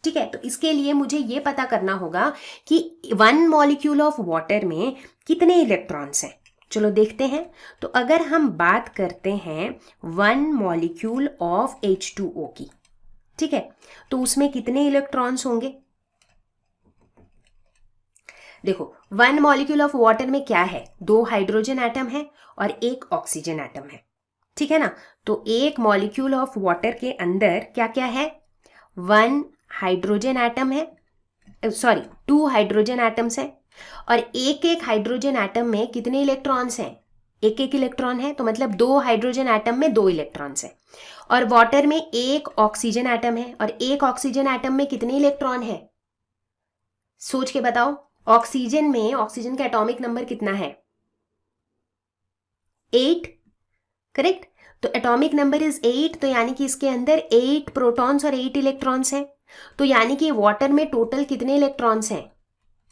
ठीक है, तो इसके लिए मुझे ये पता करना होगा कि 1 मॉलिक्यूल ऑफ वाटर में कितने इलेक्ट्रॉन्स हैं. चलो देखते हैं. तो अगर हम बात करते हैं 1 मॉलिक्यूल ऑफ H2O की, ठीक है, तो उसमें कितने इलेक्ट्रॉन्स होंगे? देखो, 1 मॉलिक्यूल ऑफ वाटर में क्या है? 2 हाइड्रोजन एटम है और 1 ऑक्सीजन एटम है. ठीक है ना. तो 1 मॉलिक्यूल ऑफ वाटर के अंदर क्या क्या है? 1 हाइड्रोजन एटम है, सॉरी 2 हाइड्रोजन एटम्स है. और एक एक हाइड्रोजन एटम में कितने इलेक्ट्रॉन्स हैं? एक एक इलेक्ट्रॉन है, तो मतलब 2 हाइड्रोजन एटम में 2 इलेक्ट्रॉन्स हैं. और वाटर में 1 ऑक्सीजन एटम है और 1 ऑक्सीजन एटम में कितने इलेक्ट्रॉन है? सोच के बताओ. ऑक्सीजन में ऑक्सीजन का एटॉमिक नंबर कितना है? 8. करेक्ट. तो एटॉमिक नंबर इज 8, तो यानी कि इसके अंदर 8 प्रोटॉन्स और 8 इलेक्ट्रॉन्स हैं. तो यानी कि वाटर में टोटल कितने इलेक्ट्रॉन्स हैं?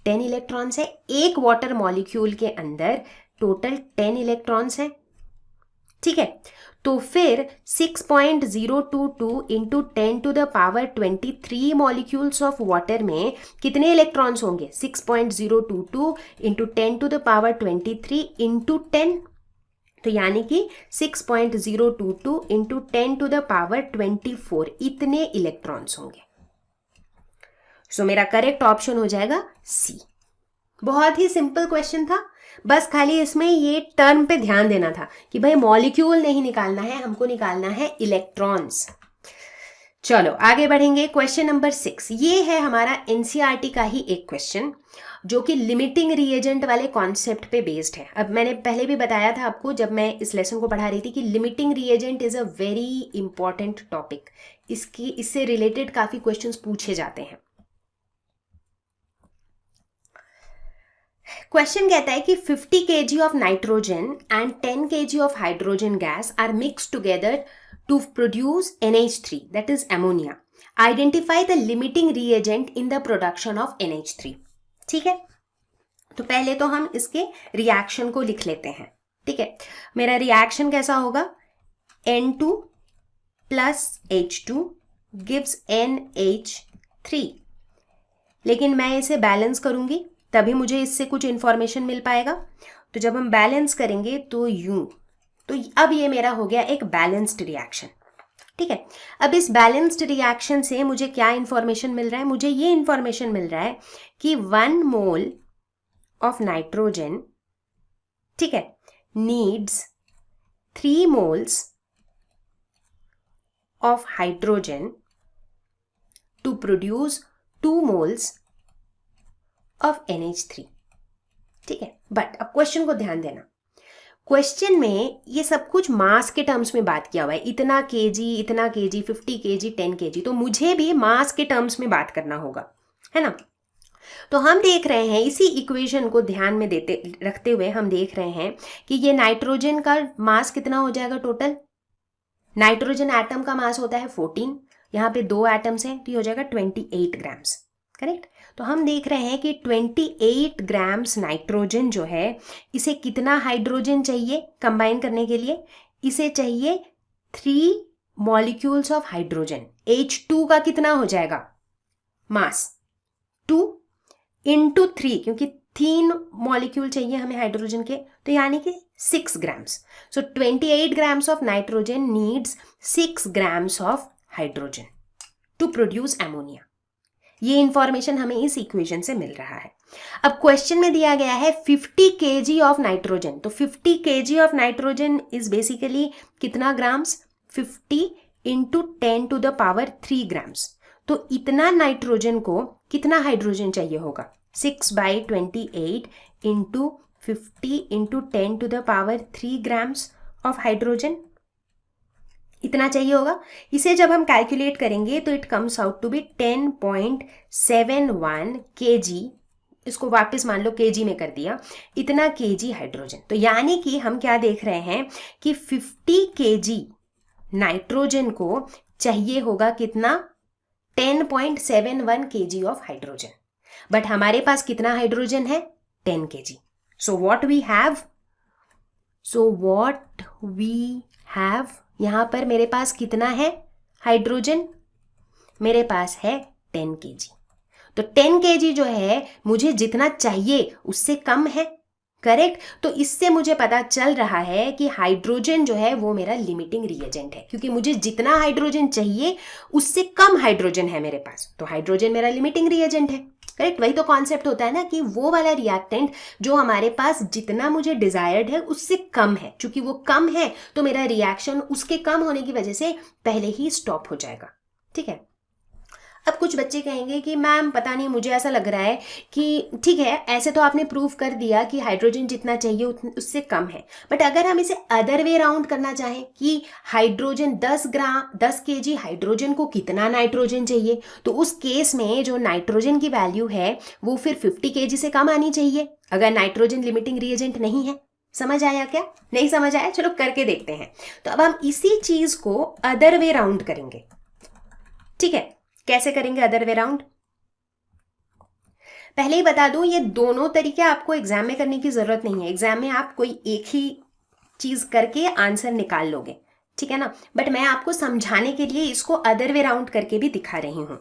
10 इलेक्ट्रॉन्स है. एक वाटर मॉलिक्यूल के अंदर टोटल 10 इलेक्ट्रॉन्स हैं. ठीक है, तो फिर 6.022 into 10 to the power 23 molecules of water में कितने इलेक्ट्रॉन्स होंगे? 6.022 into 10 to the power 23 into 10, तो यानी कि 6.022 इंटू 10 टू द पावर 24 इतने इलेक्ट्रॉन्स होंगे. सो मेरा करेक्ट ऑप्शन हो जाएगा सी. बहुत ही सिंपल क्वेश्चन था, बस खाली इसमें ये टर्म पे ध्यान देना था कि भाई मॉलिक्यूल नहीं निकालना है, हमको निकालना है इलेक्ट्रॉन्स. चलो आगे बढ़ेंगे. क्वेश्चन नंबर 6, ये है हमारा एनसीईआरटी का ही एक क्वेश्चन जो कि लिमिटिंग रिएजेंट वाले कॉन्सेप्ट पे बेस्ड है. अब मैंने पहले भी बताया था आपको जब मैं इस लेसन को पढ़ा रही थी कि limiting reagent is a very important topic. इससे रिलेटेड काफी क्वेश्चंस पूछे जाते हैं. क्वेश्चन कहता है कि 50 kg of nitrogen and 10 kg of hydrogen gas are mix together to produce NH3, that is ammonia. Identify the limiting reagent in the production of NH3. ठीक है, तो पहले तो हम इसके रिएक्शन को लिख लेते हैं. ठीक है, मेरा रिएक्शन कैसा होगा? N2 plus H2 gives NH3. लेकिन मैं इसे बैलेंस करूंगी तभी मुझे इससे कुछ इंफॉर्मेशन मिल पाएगा. तो जब हम बैलेंस करेंगे तो यूं, तो अब ये मेरा हो गया एक बैलेंस्ड रिएक्शन. ठीक है, अब इस बैलेंस्ड रिएक्शन से मुझे क्या इंफॉर्मेशन मिल रहा है? मुझे ये इंफॉर्मेशन मिल रहा है कि 1 मोल ऑफ नाइट्रोजन, ठीक है, needs 3 moles of hydrogen to produce 2 moles of NH3. ठीक है, बट अब क्वेश्चन को ध्यान देना. क्वेश्चन में ये सब कुछ मास के टर्म्स में बात किया हुआ है. इतना केजी, इतना केजी, 50 kg, 10 kg. तो मुझे भी मास के टर्म्स में बात करना होगा, है ना. तो हम देख रहे हैं इसी इक्वेशन को ध्यान में रखते हुए हम देख रहे हैं कि ये नाइट्रोजन का मास कितना हो जाएगा टोटल. नाइट्रोजन एटम का मास होता है 14, यहाँ पे 2 एटम्स हैं तो ये हो जाएगा 28 ग्राम्स. करेक्ट. तो हम देख रहे हैं कि 28 ग्राम्स नाइट्रोजन जो है, इसे कितना हाइड्रोजन चाहिए कंबाइन करने के लिए? इसे चाहिए 3 मॉलिक्यूल्स ऑफ हाइड्रोजन. H2 का कितना हो जाएगा मास? 2 इंटू 3, क्योंकि 3 मॉलिक्यूल चाहिए हमें हाइड्रोजन के, तो यानी कि 6 grams. So 28 grams of nitrogen needs 6 grams of hydrogen to produce ammonia. ये इंफॉर्मेशन हमें इस इक्वेशन से मिल रहा है। अब क्वेश्चन में दिया गया है 50 kg ऑफ नाइट्रोजन, तो 50 kg of nitrogen is basically कितना grams, 50 into 10 to the power 3 grams. तो इतना नाइट्रोजन को कितना हाइड्रोजन चाहिए होगा, 6/28 into 50 into 10 to the power 3 grams of hydrogen, इतना चाहिए होगा। इसे जब हम कैलकुलेट करेंगे तो it comes out to be 10.71 kg, इसको वापस मान लो केजी में कर दिया, इतना केजी हाइड्रोजन। तो यानी कि हम क्या देख रहे हैं कि 50 kg नाइट्रोजन को चाहिए होगा कितना, 10.71 kg ऑफ हाइड्रोजन, बट हमारे पास कितना हाइड्रोजन है, 10 kg। So what we have, यहां पर मेरे पास कितना है हाइड्रोजन, मेरे पास है 10 kg। तो 10 kg जो है मुझे जितना चाहिए उससे कम है, करेक्ट। तो इससे मुझे पता चल रहा है कि हाइड्रोजन जो है वो मेरा लिमिटिंग रिएजेंट है, क्योंकि मुझे जितना हाइड्रोजन चाहिए उससे कम हाइड्रोजन है मेरे पास, तो हाइड्रोजन मेरा लिमिटिंग रिएजेंट है, करेक्ट। वही तो कॉन्सेप्ट होता है ना कि वो वाला रिएक्टेंट जो हमारे पास जितना मुझे डिजायर्ड है उससे कम है, चूंकि वो कम है तो मेरा रिएक्शन उसके कम होने की वजह से पहले ही स्टॉप हो जाएगा, ठीक है। अब कुछ बच्चे कहेंगे कि मैम पता नहीं, मुझे ऐसा लग रहा है कि ठीक है, ऐसे तो आपने प्रूव कर दिया कि हाइड्रोजन जितना चाहिए उससे कम है, बट अगर हम इसे अदर वे राउंड करना चाहें कि हाइड्रोजन 10 kg हाइड्रोजन को कितना नाइट्रोजन चाहिए, तो उस केस में जो नाइट्रोजन की वैल्यू है वो फिर 50 kg से कम आनी चाहिए, अगर नाइट्रोजन लिमिटिंग रिएजेंट नहीं है। समझ आया क्या, नहीं समझ आया, चलो करके देखते हैं। तो अब हम इसी चीज को अदर वे राउंड करेंगे, ठीक है। कैसे करेंगे अदर वे राउंड, पहले ही बता दूं, ये दोनों तरीके आपको एग्जाम में करने की जरूरत नहीं है। एग्जाम में आप कोई एक ही चीज करके आंसर निकाल लोगे, ठीक है ना, बट मैं आपको समझाने के लिए इसको अदर वे राउंड करके भी दिखा रही हूं,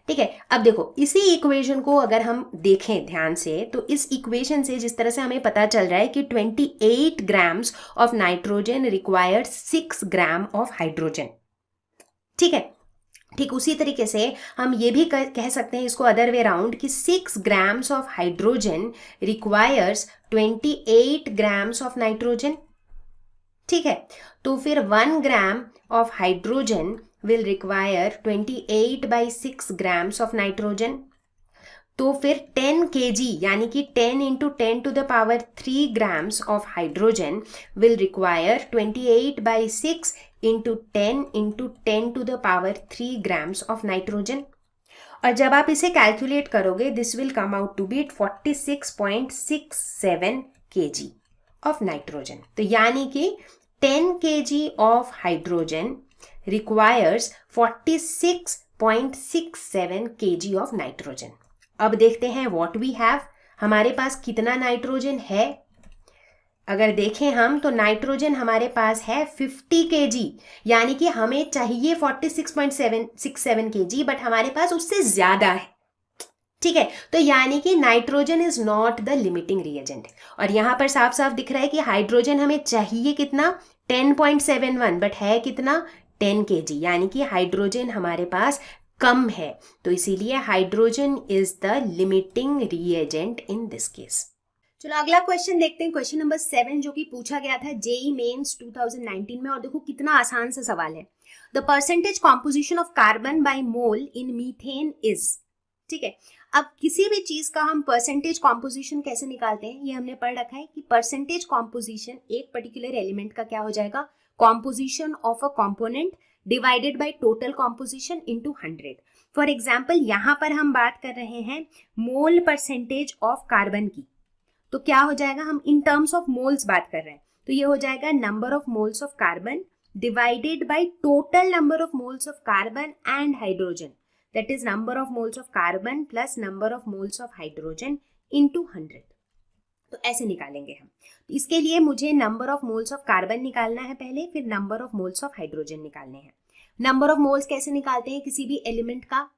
ठीक है। अब देखो, इसी इक्वेशन को अगर हम देखें ध्यान से, तो इस इक्वेशन से जिस तरह से हमें पता चल रहा है कि 28 grams of nitrogen requires 6 gram of hydrogen, ठीक है। ठीक उसी तरीके से हम ये भी कह सकते हैं इसको अदर वे राउंड कि 6 grams of hydrogen requires 28 grams of nitrogen, ठीक है। तो फिर 1 gram of hydrogen will require 28/6 grams of nitrogen. तो फिर 10 kg यानी कि 10 into 10 to the power 3 grams of hydrogen will require 28/6 into 10 to the power 3 grams of nitrogen. और जब आप इसे कैलकुलेट करोगे this will come out to be 46.67 kg of nitrogen. तो यानी कि 10 kg of hydrogen requires 46.67 kg of nitrogen. अब देखते हैं व्हाट वी हैव, हमारे पास कितना नाइट्रोजन है। अगर देखें हम तो नाइट्रोजन हमारे पास है 50 kg, यानी कि हमें चाहिए 46.67 kg, बट हमारे पास उससे ज्यादा है, ठीक है। तो यानी कि nitrogen is not the limiting reagent. और यहां पर साफ साफ दिख रहा है कि हाइड्रोजन हमें चाहिए कितना, 10.71, बट है कितना, 10 kg, यानी कि हाइड्रोजन हमारे पास कम है, तो इसीलिए hydrogen is the limiting reagent in this case. चलो अगला क्वेश्चन देखते हैं, क्वेश्चन नंबर 7 जो कि पूछा गया था जेईई मेंस 2019 में, और देखो कितना आसान सा सवाल है। The percentage composition of carbon by mole in methane is, ठीक है। अब किसी भी चीज का हम परसेंटेज कॉम्पोजिशन कैसे निकालते हैं, ये हमने पढ़ रखा है कि परसेंटेज कॉम्पोजिशन एक पर्टिकुलर एलिमेंट का क्या हो जाएगा, composition of a component divided by total composition into 100। For example यहाँ पर हम बात कर रहे हैं मोल परसेंटेज ऑफ कार्बन की, तो क्या हो जाएगा, हम इन टर्म्स ऑफ मोल्स बात कर रहे हैं, तो ये हो जाएगा number of moles of carbon divided by total number of moles of carbon and hydrogen, that is number of moles of carbon plus number of moles of hydrogen into 100। तो ऐसे निकालेंगे हम। तो इसके लिए मुझे number of moles of carbon निकालना है पहले, फिर number of moles of hydrogen निकालने हैं। नंबर ऑफ मोल्स कैसे निकालते हैं किसी भी एलिमेंट का,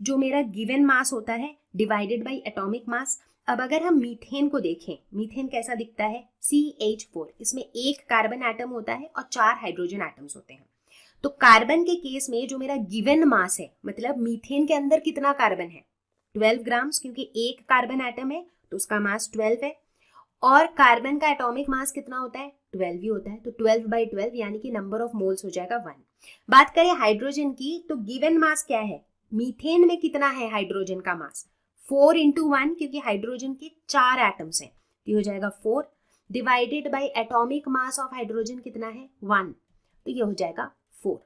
जो मेरा गिवन मास होता है डिवाइडेड बाय एटॉमिक मास। अब अगर हम मीथेन को देखें, मीथेन कैसा दिखता है, CH4, इसमें एक कार्बन एटम होता है और 4 हाइड्रोजन एटम्स होते हैं। तो कार्बन के केस में जो मेरा गिवन मास है, मतलब मीथेन के अंदर कितना कार्बन है, 12 ग्राम्स, क्योंकि एक कार्बन एटम है तो उसका मास 12 है, और कार्बन का एटॉमिक मास कितना होता है, 12 ही होता है, तो 12/12 यानी कि नंबर ऑफ मोल्स हो जाएगा 1। बात करें हाइड्रोजन की, तो गिवन मास क्या है, मीथेन में कितना है हाइड्रोजन का मास, 4 × 1, क्योंकि हाइड्रोजन के 4 एटम्स हैं, तो ये हो जाएगा 4 divided by atomic mass of hydrogen कितना है 1, तो ये हो जाएगा 4।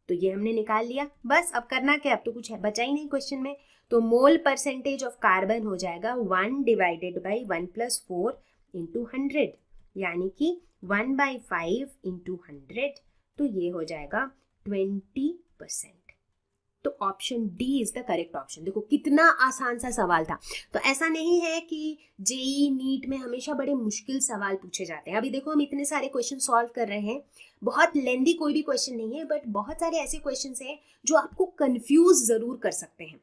तो ये हमने निकाल लिया। बस अब करना क्या, अब तो कुछ बचा ही नहीं क्वेश्चन में। तो मोल परसेंटेज ऑफ कार्बन हो जाएगा 1 डिवाइडेड बाई 1 + 4 × 100, यानी कि 1/5 × 100, तो ये हो जाएगा 20%। तो option D is the correct option. देखो कितना आसान सा सवाल था। तो ऐसा नहीं है कि जेई नीट में हमेशा बड़े मुश्किल सवाल पूछे जाते हैं। अभी देखो हम इतने सारे क्वेश्चन सॉल्व कर रहे हैं, बहुत लेंदी कोई भी क्वेश्चन नहीं है, बट बहुत सारे ऐसे क्वेश्चन हैं जो आपको कंफ्यूज जरूर कर सकते हैं।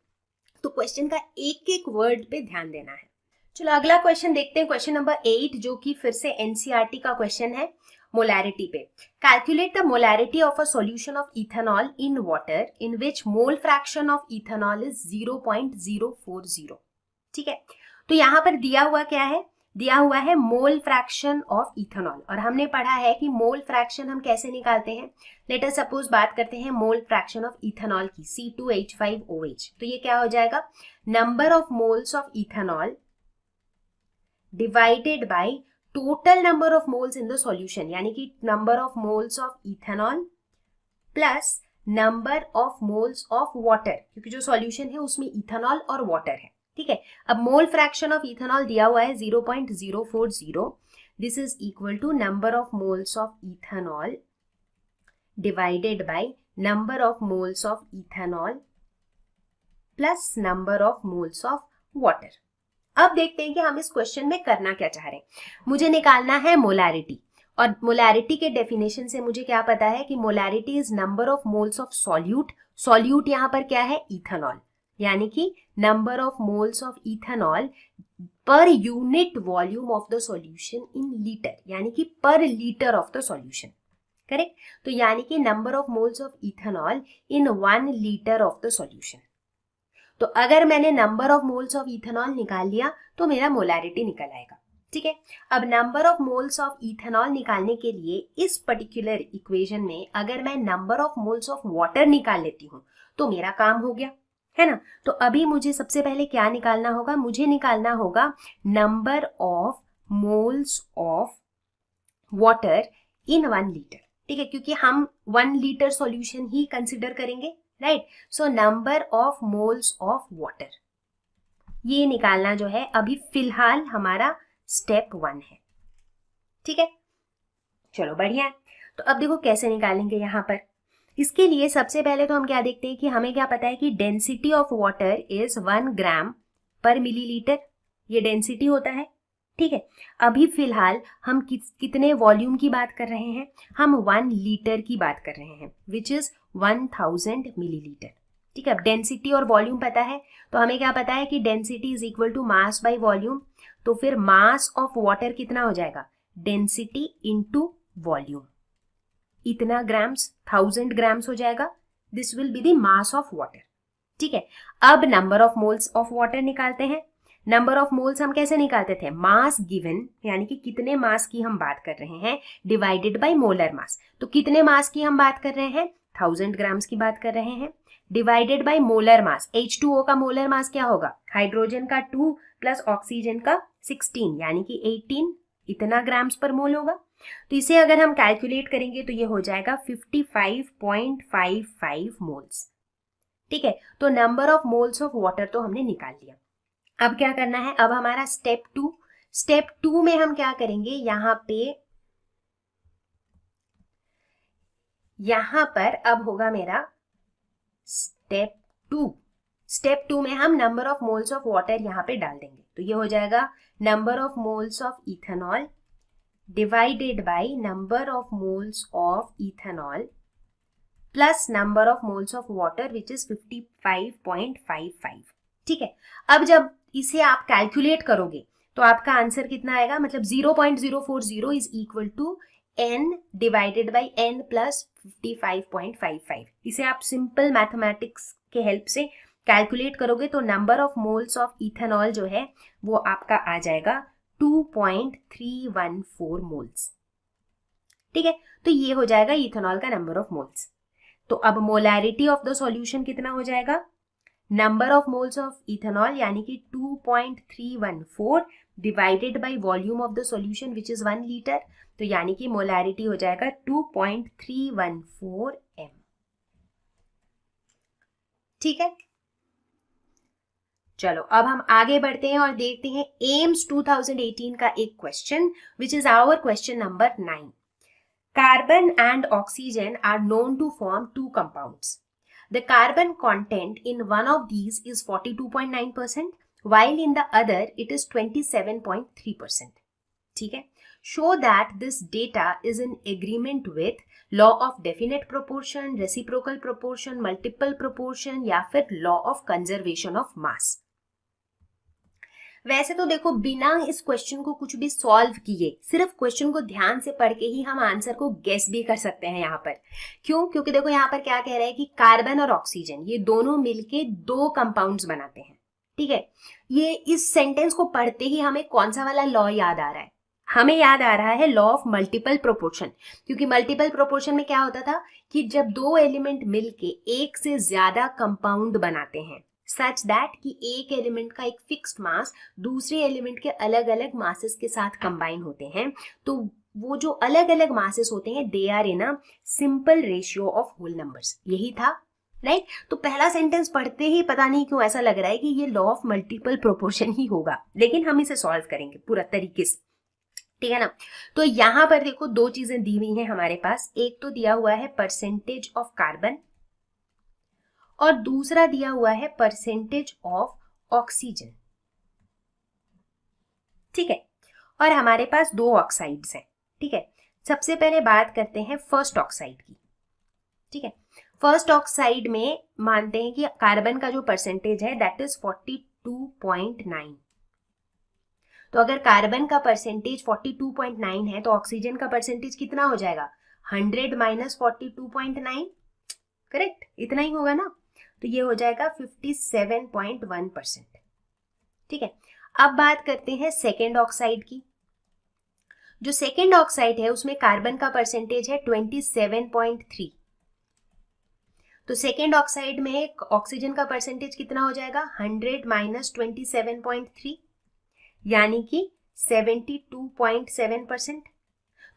तो क्वेश्चन का एक एक वर्ड पे ध्यान देना है। चलो अगला क्वेश्चन देखते हैं, क्वेश्चन नंबर 8, जो कि फिर से एनसीईआरटी का क्वेश्चन है, मोलैरिटी पे। Calculate the molarity of a solution of ethanol in water in which mole fraction of ethanol is 0.040। ठीक है, तो यहाँ पर दिया हुआ क्या है, दिया हुआ है मोल फ्रैक्शन ऑफ इथेनॉल, और हमने पढ़ा है कि मोल फ्रैक्शन हम कैसे निकालते हैं। लेट अस सपोज बात करते हैं मोल फ्रैक्शन ऑफ इथेनॉल की, C2H5OH, तो ये क्या हो जाएगा, number of moles of ethanol divided by total number of moles in the solution, यानी कि number of moles of ethanol plus number of moles of water, क्योंकि जो सॉल्यूशन है उसमें इथेनॉल और वाटर है। ठीक है, अब मोल फ्रैक्शन ऑफ इथेनॉल दिया हुआ है 0.040, this is equal to number of moles of ethanol divided by number of moles of ethanol plus number of moles of water. अब देखते हैं कि हम इस क्वेश्चन में करना क्या चाह रहे हैं। मुझे निकालना है मोलैरिटी, और मोलैरिटी के डेफिनेशन से मुझे क्या पता है कि molarity is number of moles of solute. Solute यहाँ पर क्या है, इथेनॉल, यानी कि number of moles of ethanol per unit volume of the solution in litre, यानी कि पर litre of the solution. Correct, तो यानी कि number of moles of ethanol in 1 litre of the solution. तो अगर मैंने number of moles of ethanol निकाल लिया तो मेरा मोलैरिटी निकल आएगा। ठीक है, अब number of moles of ethanol निकालने के लिए इस पर्टिकुलर इक्वेशन में अगर मैं number of moles of water निकाल लेती हूँ तो मेरा काम हो गया, है ना। तो अभी मुझे सबसे पहले क्या निकालना होगा, मुझे निकालना होगा number of moles of water in 1 litre. ठीक है, क्योंकि हम 1 लीटर सॉल्यूशन ही कंसिडर करेंगे, right. So number of moles of water, ये निकालना जो है अभी फिलहाल हमारा स्टेप 1 है। ठीक है, चलो बढ़िया है। तो अब देखो कैसे निकालेंगे यहाँ पर। इसके लिए सबसे पहले तो हम क्या देखते हैं कि हमें क्या पता है कि डेंसिटी ऑफ वाटर इज 1 ग्राम पर मिलीलीटर, ये डेंसिटी होता है। ठीक है, अभी फिलहाल हम कितने वॉल्यूम की बात कर रहे हैं, हम 1 लीटर की बात कर रहे हैं, विच इज 1000 मिलीलीटर। ठीक है, अब डेंसिटी और वॉल्यूम पता है, तो हमें क्या पता है कि density is equal to mass by volume. तो फिर मास ऑफ वाटर कितना हो जाएगा, डेंसिटी इनटू वॉल्यूम, इतना ग्राम्स, 1000 ग्राम्स हो जाएगा, this will be the mass of water. ठीक है, अब number of moles of water निकालते हैं। नंबर ऑफ मोल्स हम कैसे निकालते थे, मास गिवन, यानी कि कितने मास की हम बात कर रहे हैं, डिवाइडेड बाय मोलर मास। तो कितने मास की हम बात कर रहे हैं, 1000 ग्राम्स की बात कर रहे हैं, divided by molar mass. H2O का मोलर मास क्या होगा, हाइड्रोजन का 2 प्लस ऑक्सीजन का 16, यानी कि 18, इतना ग्राम्स पर मोल होगा। तो इसे अगर हम कैलकुलेट करेंगे तो ये हो जाएगा 55.55 मोल्स। ठीक है, तो number of moles of water तो हमने निकाल लिया। अब क्या करना है, अब हमारा स्टेप 2। स्टेप 2 में हम क्या करेंगे, यहां पर अब होगा मेरा स्टेप 2। स्टेप 2 में हम number of moles of water यहां पे डाल देंगे, तो ये हो जाएगा number of moles of ethanol divided by number of moles of ethanol plus number of moles of water which is 55.55। ठीक है, अब जब इसे आप कैलकुलेट करोगे तो आपका आंसर कितना आएगा, मतलब 0.040 is equal to n divided by n plus 55.55। इसे आप सिंपल मैथमेटिक्स के हेल्प से कैलकुलेट करोगे तो number of moles of ethanol जो है वो आपका आ जाएगा 2.314 मोल्स। ठीक है, तो ये हो जाएगा इथेनॉल का नंबर ऑफ मोल्स। तो अब मोलैरिटी ऑफ द सॉल्यूशन कितना हो जाएगा, number of moles of ethanol यानी कि 2.314 divided by volume of the solution which is 1 litre, तो यानी कि मोलैरिटी हो जाएगा 2.314 m। ठीक है, चलो अब हम आगे बढ़ते हैं और देखते हैं एम्स 2018 का एक question which is our question number 9। Carbon and oxygen are known to form two compounds. The carbon content in one of these is 42.9%, while in the other it is 27.3%. ठीक है, show that this data is in agreement with law of definite proportion, reciprocal proportion, multiple proportion या फिर law of conservation of mass। वैसे तो देखो बिना इस क्वेश्चन को कुछ भी सॉल्व किए सिर्फ क्वेश्चन को ध्यान से पढ़ के ही हम आंसर को गेस भी कर सकते हैं यहाँ पर। क्यों? क्योंकि देखो यहाँ पर क्या कह रहा है कि कार्बन और ऑक्सीजन ये दोनों मिलके 2 कंपाउंड्स बनाते हैं। ठीक है, ये इस सेंटेंस को पढ़ते ही हमें कौन सा वाला लॉ याद आ रहा है, हमें याद आ रहा है लॉ ऑफ मल्टीपल प्रोपोर्शन। क्योंकि मल्टीपल प्रोपोर्शन में क्या होता था कि जब 2 एलिमेंट मिलके एक से ज्यादा कंपाउंड बनाते हैं सच दैट कि एक एलिमेंट का एक फिक्स्ड मास दूसरे एलिमेंट के अलग अलग मासेस के साथ कंबाइन होते हैं, तो वो जो अलग अलग मासेस होते हैं they are in a simple ratio of whole numbers. यही था, राइट? तो पहला सेंटेंस पढ़ते ही पता नहीं क्यों ऐसा लग रहा है कि ये लॉ ऑफ मल्टीपल प्रोपोर्शन ही होगा, लेकिन हम इसे सॉल्व करेंगे पूरा तरीके से। ठीक है ना, तो यहां पर देखो 2 चीजें दी हुई हैं हमारे पास। एक तो दिया हुआ है परसेंटेज ऑफ कार्बन और दूसरा दिया हुआ है परसेंटेज ऑफ ऑक्सीजन। ठीक है, और हमारे पास 2 ऑक्साइड्स हैं। ठीक है, सबसे पहले बात करते हैं फर्स्ट ऑक्साइड की। ठीक है, फर्स्ट ऑक्साइड में मानते हैं कि कार्बन का जो परसेंटेज है दैट इज 42.9। तो अगर कार्बन का परसेंटेज 42.9 है तो ऑक्सीजन का परसेंटेज कितना हो जाएगा, 100 माइनस 42.9। करेक्ट, इतना ही होगा ना, तो ये हो जाएगा 57.1%। ठीक है, अब बात करते हैं सेकेंड ऑक्साइड की। जो सेकेंड ऑक्साइड है उसमें कार्बन का परसेंटेज है 27.3। तो सेकेंड ऑक्साइड में ऑक्सीजन का परसेंटेज कितना हो जाएगा, 100 माइनस 27.3 यानी कि 72.7%।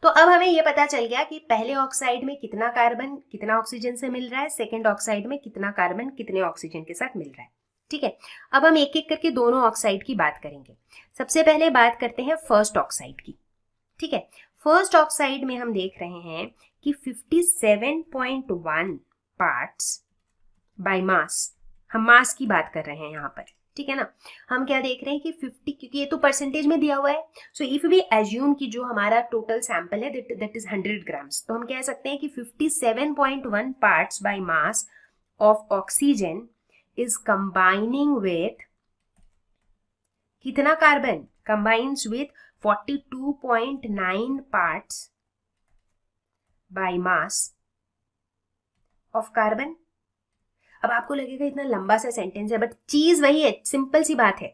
तो अब हमें यह पता चल गया कि पहले ऑक्साइड में कितना कार्बन कितना ऑक्सीजन से मिल रहा है, सेकेंड ऑक्साइड में कितना कार्बन कितने ऑक्सीजन के साथ मिल रहा है। ठीक है, अब हम एक एक करके दोनों ऑक्साइड की बात करेंगे। सबसे पहले बात करते हैं फर्स्ट ऑक्साइड की। ठीक है, फर्स्ट ऑक्साइड में हम देख रहे हैं कि 57.1 पार्ट्स बाय मास, हम मास की बात कर रहे हैं यहाँ पर। ठीक है ना, हम क्या देख रहे हैं कि 50, क्योंकि ये तो परसेंटेज में दिया हुआ है, सो इफ वी एज्यूम कि जो हमारा टोटल सैंपल है दैट इज 100 ग्राम्स, तो हम कह सकते हैं कि 57.1 parts by mass of oxygen is combining with कितना carbon, combines with 42.9 parts by mass of carbon. अब आपको लगेगा इतना लंबा सा सेंटेंस है, बट चीज वही है, सिंपल सी बात है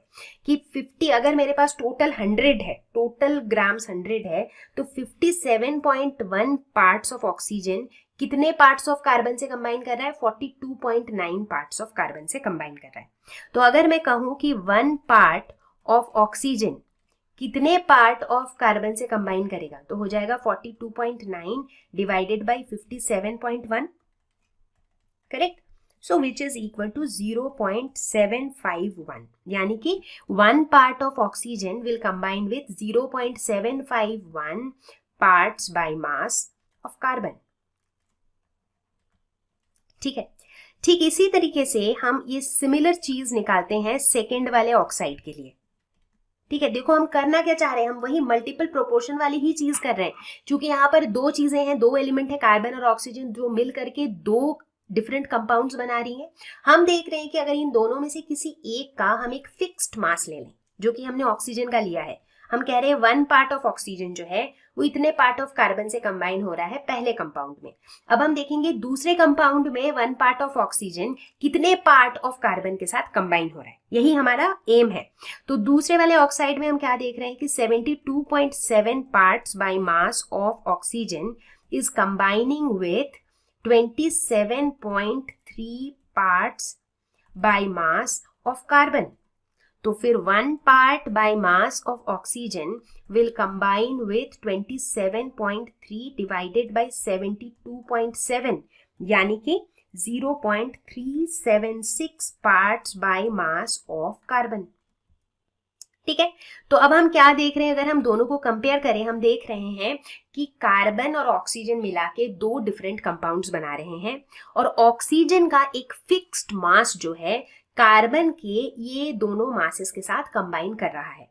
कि 50 अगर मेरे पास टोटल 100 है, टोटल ग्राम्स 100 है, तो 57.1 पार्ट्स ऑफ ऑक्सीजन कितने पार्ट्स ऑफ कार्बन से कंबाइन कर रहा है, 42.9 पार्ट्स ऑफ कार्बन से कंबाइन कर रहा है। तो अगर मैं कहूं कि 1 पार्ट ऑफ ऑक्सीजन कितने पार्ट ऑफ कार्बन से कंबाइन करेगा, तो हो जाएगा 42.9 divided by 57.1। Correct, so which is equal to 0.751, यानी कि 1 part of oxygen will combine with 0.751 parts by mass of carbon। ठीक है, ठीक इसी तरीके से हम ये सिमिलर चीज निकालते हैं सेकेंड वाले ऑक्साइड के लिए। ठीक है, देखो हम करना क्या चाह रहे हैं, हम वही मल्टीपल प्रोपोर्शन वाली ही चीज कर रहे हैं। क्योंकि यहाँ पर 2 चीजें हैं, 2 एलिमेंट है कार्बन और ऑक्सीजन, जो मिल करके 2 डिफरेंट कंपाउंड्स बना रही हैं। हम देख रहे हैं कि अगर इन दोनों में से किसी एक का हम एक फिक्स्ड मास ले लें, जो कि हमने ऑक्सीजन का लिया है, हम कह रहे हैं 1 पार्ट ऑफ ऑक्सीजन जो है वो इतने पार्ट ऑफ कार्बन से कंबाइन हो रहा है पहले कंपाउंड में। अब हम देखेंगे दूसरे कंपाउंड में 1 पार्ट ऑफ ऑक्सीजन कितने पार्ट ऑफ कार्बन के साथ कंबाइन हो रहा है, यही हमारा एम है। तो दूसरे वाले ऑक्साइड में हम क्या देख रहे हैं कि 72.7 parts by mass of oxygen is combining with 27.3 parts by mass of carbon. तो फिर 1 part by mass of oxygen will combine with 27.3 divided by 72.7, यानी कि 0.376 parts by mass of carbon. ठीक है, तो अब हम क्या देख रहे हैं, अगर हम दोनों को कंपेयर करें, हम देख रहे हैं कि कार्बन और ऑक्सीजन मिला के 2 डिफरेंट कंपाउंड्स बना रहे हैं और ऑक्सीजन का एक फिक्स्ड मास जो है कार्बन के ये दोनों मासेस के साथ कंबाइन कर रहा है।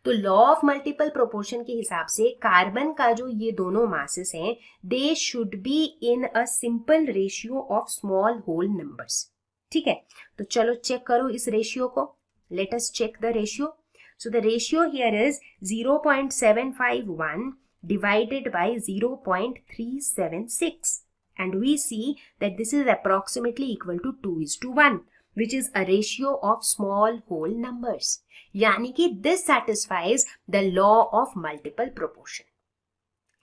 तो लॉ ऑफ मल्टीपल प्रोपोर्शन के हिसाब से कार्बन का जो ये दोनों मासेस हैं, they should be in a simple ratio of small whole numbers. ठीक है, तो चलो चेक करो इस रेशियो को। Let us check the ratio. So the ratio here is 0.751 divided by 0.376, and we see that this is approximately equal to 2:1, which is a ratio of small whole numbers. यानी कि this satisfies the law of multiple proportion.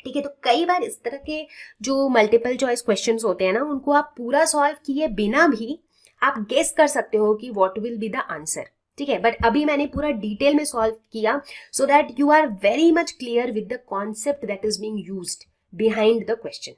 ठीक है, तो कई बार इस तरह के जो मल्टीपल चॉइस क्वेश्चंस होते हैं ना, उनको आप पूरा सॉल्व किए बिना भी आप गेस कर सकते हो कि what will be the answer. ठीक है, बट अभी मैंने पूरा डिटेल में सॉल्व किया so that you are very much clear with the concept that is being used behind the question.